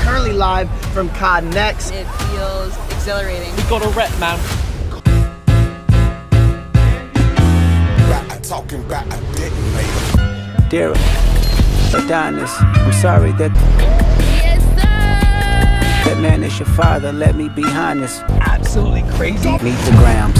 currently live from COD Next. It feels exhilarating. We got a rep, man. Talking about a detonator. Dear Adonis, I'm sorry that Yes, sir! that man is your father. Let me be honest. Absolutely crazy. Meet the Grams.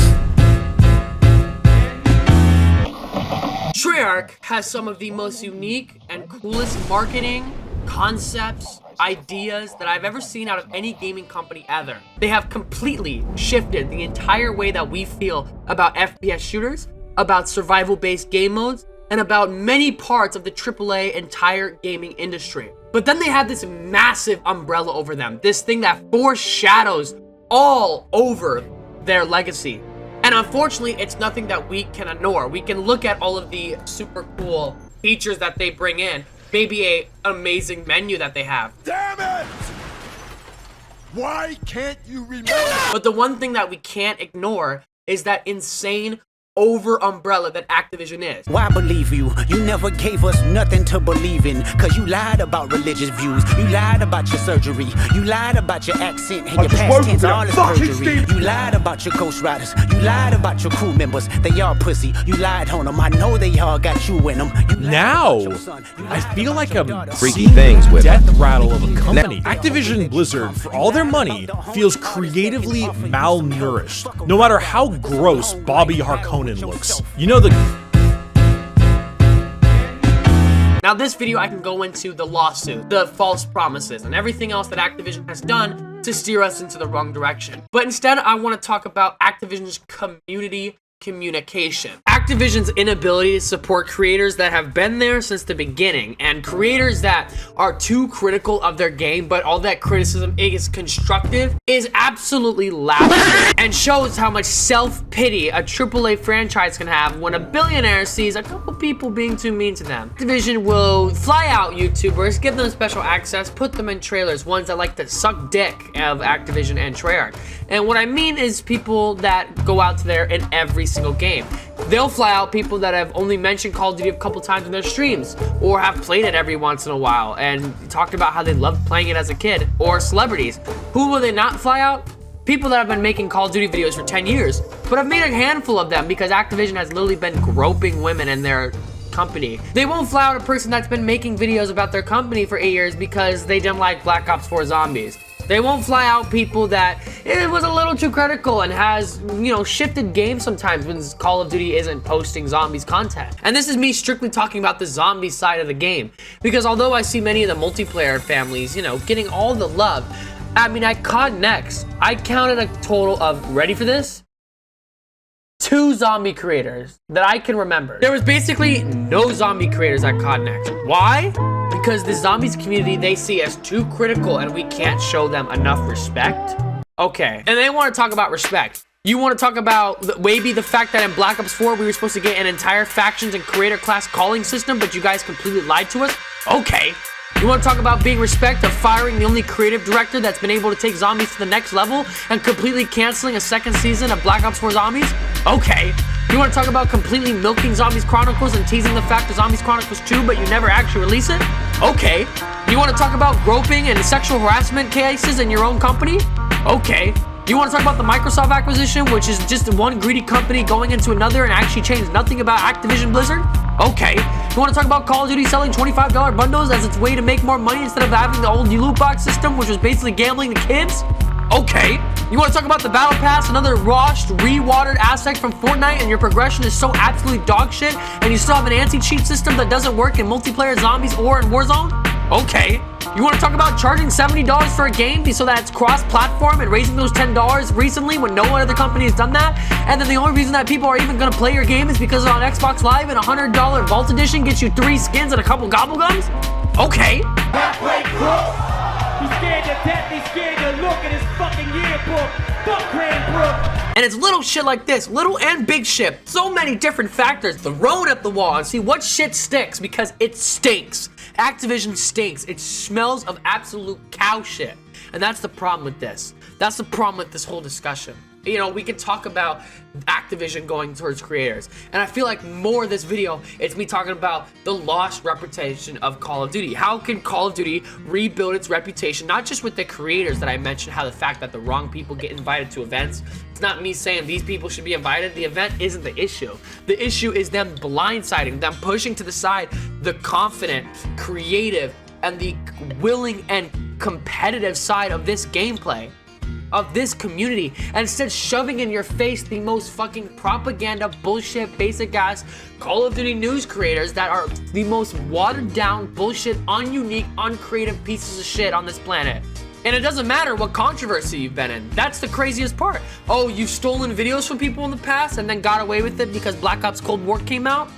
Treyarch has some of the most unique and coolest marketing concepts, ideas that I've ever seen out of any gaming company ever. They have completely shifted the entire way that we feel about FPS shooters, about survival-based game modes, and about many parts of the AAA entire gaming industry. But then they have this massive umbrella over them, this thing that foreshadows all over their legacy. And unfortunately, it's nothing that we can ignore. We can look at all of the super cool features that they bring in, maybe an amazing menu that they have. Damn it! Why can't you remember? But the one thing that we can't ignore is that insane over umbrella that Activision is. Why believe you? You never gave us nothing to believe in. Cause you lied about religious views. You lied about your surgery. You lied about your accent and your past tense. All is perjury. You lied about your ghost riders. You lied about your crew members. They all pussy. You lied on them. I know they all got you in them. Now, I feel like I'm Freaky things with death rattle of a company. Activision Blizzard, for all their money, feels creatively malnourished. No matter how gross Bobby Harkonnen looks. You know the... Now this video I can go into the lawsuit, the false promises, and everything else that Activision has done to steer us into the wrong direction. But instead I want to talk about Activision's community communication. Activision's inability to support creators that have been there since the beginning, and creators that are too critical of their game, but all that criticism is constructive, is absolutely laughable and shows how much self-pity a AAA franchise can have when a billionaire sees a couple people being too mean to them. Activision will fly out YouTubers, give them special access, put them in trailers, ones that like to suck dick of Activision and Treyarch. And what I mean is people that go out to there in every single game. They'll fly out people that have only mentioned Call of Duty a couple times in their streams, or have played it every once in a while and talked about how they loved playing it as a kid, or celebrities. Who will they not fly out? People that have been making Call of Duty videos for 10 years, but have made a handful of them because Activision has literally been groping women in their company. They won't fly out a person that's been making videos about their company for 8 years because they didn't like Black Ops 4 Zombies. They won't fly out people that it was a little too critical and has, shifted games sometimes when Call of Duty isn't posting zombies content. And this is me strictly talking about the zombie side of the game. Because although I see many of the multiplayer families, getting all the love, at COD Next, I counted a total of, ready for this? 2 zombie creators that I can remember. There was basically no zombie creators at COD Next. Why? Because the zombies community they see as too critical and we can't show them enough respect. Okay, and they want to talk about respect. You want to talk about maybe the fact that in Black Ops 4 we were supposed to get an entire factions and creator class calling system, but you guys completely lied to us? Okay. You want to talk about being respect of firing the only creative director that's been able to take zombies to the next level and completely canceling a second season of Black Ops 4 Zombies? Okay. You want to talk about completely milking Zombies Chronicles and teasing the fact of Zombies Chronicles 2, but you never actually release it? Okay. You want to talk about groping and sexual harassment cases in your own company? Okay. You want to talk about the Microsoft acquisition, which is just one greedy company going into another and actually changed nothing about Activision Blizzard? Okay. You want to talk about Call of Duty selling $25 bundles as its way to make more money instead of having the old loot box system, which was basically gambling the kids? Okay. You want to talk about the Battle Pass, another washed, re-watered aspect from Fortnite, and your progression is so absolutely dog shit, and you still have an anti-cheat system that doesn't work in multiplayer zombies or in Warzone? Okay. You want to talk about charging $70 for a game so that it's cross-platform and raising those $10 recently when no other company has done that? And then the only reason that people are even going to play your game is because on Xbox Live and $100 Vault Edition gets you 3 skins and a couple gobblegums? Okay. He's scared to death, he's scared to look at his fucking yearbook. Fuck Cranbrook. And it's little shit like this, little and big shit. So many different factors thrown at the wall and see what shit sticks because it stinks. Activision stinks. It smells of absolute cow shit. And that's the problem with this. That's the problem with this whole discussion. You know, we can talk about Activision going towards creators. And I feel like more of this video, it's me talking about the lost reputation of Call of Duty. How can Call of Duty rebuild its reputation, not just with the creators that I mentioned, how the fact that the wrong people get invited to events. It's not me saying these people should be invited. The event isn't the issue. The issue is them blindsiding, them pushing to the side the confident, creative, and the willing and competitive side of this gameplay, of this community, and instead shoving in your face the most fucking propaganda, bullshit, basic ass Call of Duty news creators that are the most watered down, bullshit, ununique, uncreative pieces of shit on this planet. And it doesn't matter what controversy you've been in. That's the craziest part. Oh, you've stolen videos from people in the past and then got away with it because Black Ops Cold War came out?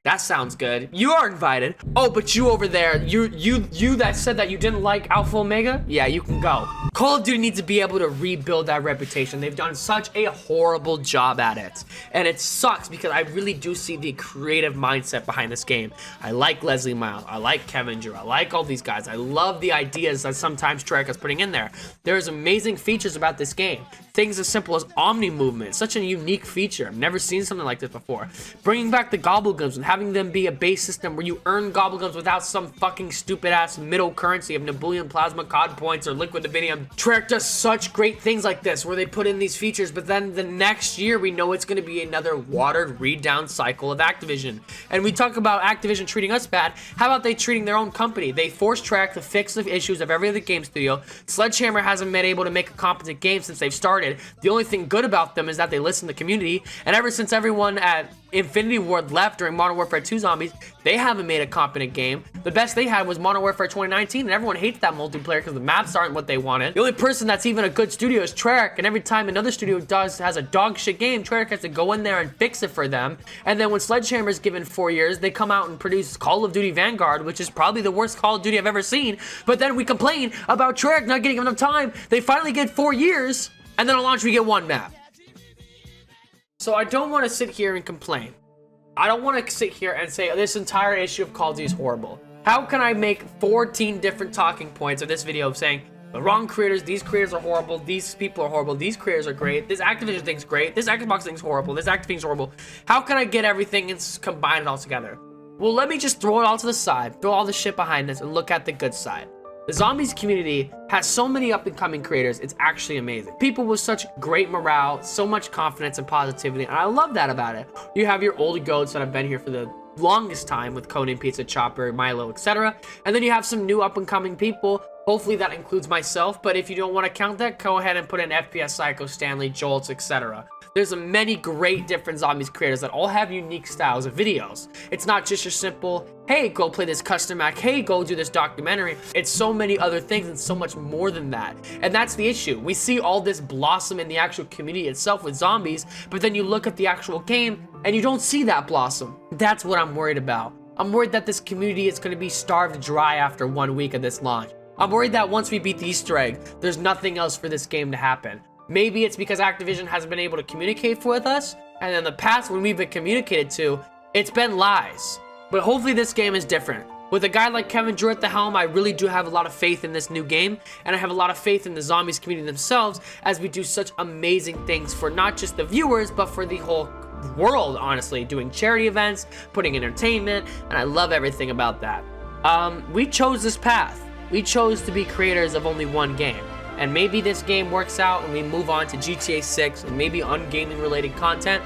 That sounds good. You are invited. Oh, but you over there, you that said that you didn't like Alpha Omega? Yeah, you can go. Call of Duty needs to be able to rebuild that reputation. They've done such a horrible job at it. And it sucks because I really do see the creative mindset behind this game. I like Leslie Miles. I like Kevin Drew. I like all these guys. I love the ideas that sometimes Treyarch is putting in there. There's amazing features about this game. Things as simple as Omni movement. Such a unique feature. I've never seen something like this before. Bringing back the Gobblegums and having them be a base system where you earn Gobblegums without some fucking stupid ass middle currency of Nebulian Plasma COD points or Liquid Dividium. Treyarch does such great things like this where they put in these features, but then the next year we know it's going to be another watered read-down cycle of Activision. And we talk about Activision treating us bad. How about they treating their own company? They forced Treyarch to fix the issues of every other game studio. Sledgehammer hasn't been able to make a competent game since they've started. The only thing good about them is that they listen to the community, and ever since everyone at Infinity Ward left during Modern Warfare 2 Zombies, they haven't made a competent game. The best they had was Modern Warfare 2019, and everyone hates that multiplayer because the maps aren't what they wanted. The only person that's even a good studio is Treyarch, and every time another studio has a dog shit game, Treyarch has to go in there and fix it for them. And then when Sledgehammer's given 4 years, they come out and produce Call of Duty Vanguard, which is probably the worst Call of Duty I've ever seen. But then we complain about Treyarch not getting enough time. They finally get 4 years, and then on launch we get one map. So I don't want to sit here and complain. I don't want to sit here and say this entire issue of Call of Duty is horrible. How can I make 14 different talking points of this video of saying the wrong creators, these creators are horrible, these people are horrible, these creators are great, this Activision thing's great, this Xbox thing's horrible, this Activision's horrible. How can I get everything and combine it all together? Well, let me just throw it all to the side, throw all the shit behind this, and look at the good side. The Zombies community has so many up-and-coming creators, it's actually amazing. People with such great morale, so much confidence and positivity, and I love that about it. You have your old goats that have been here for the longest time with Conan, Pizza Chopper, Milo, etc. And then you have some new up-and-coming people. Hopefully that includes myself, but if you don't want to count that, go ahead and put in FPS Psycho, Stanley, Jolts, etc. There's many great different Zombies creators that all have unique styles of videos. It's not just your simple, hey, go play this custom act, hey, go do this documentary. It's so many other things and so much more than that. And that's the issue. We see all this blossom in the actual community itself with Zombies, but then you look at the actual game and you don't see that blossom. That's what I'm worried about. I'm worried that this community is going to be starved dry after 1 week of this launch. I'm worried that once we beat the Easter egg, there's nothing else for this game to happen. Maybe it's because Activision hasn't been able to communicate with us, and in the past when we've been communicated to, it's been lies. But hopefully this game is different. With a guy like Kevin Drew at the helm, I really do have a lot of faith in this new game, and I have a lot of faith in the Zombies community themselves as we do such amazing things for not just the viewers, but for the whole world, honestly. Doing charity events, putting entertainment, and I love everything about that. We chose this path. We chose to be creators of only one game. And maybe this game works out and we move on to GTA 6 and maybe ungaming related content,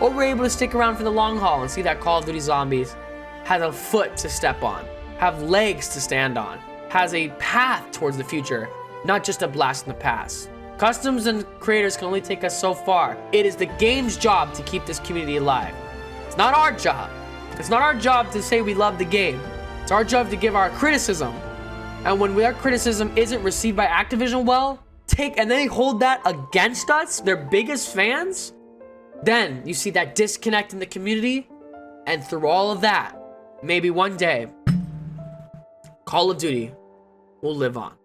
or we're able to stick around for the long haul and see that Call of Duty Zombies has a foot to step on, have legs to stand on, has a path towards the future, not just a blast in the past. Customs and creators can only take us so far. It is the game's job to keep this community alive. It's not our job. It's not our job to say we love the game. It's our job to give our criticism. And when our criticism isn't received by Activision well, and they hold that against us, their biggest fans, then you see that disconnect in the community, and through all of that, maybe one day, Call of Duty will live on.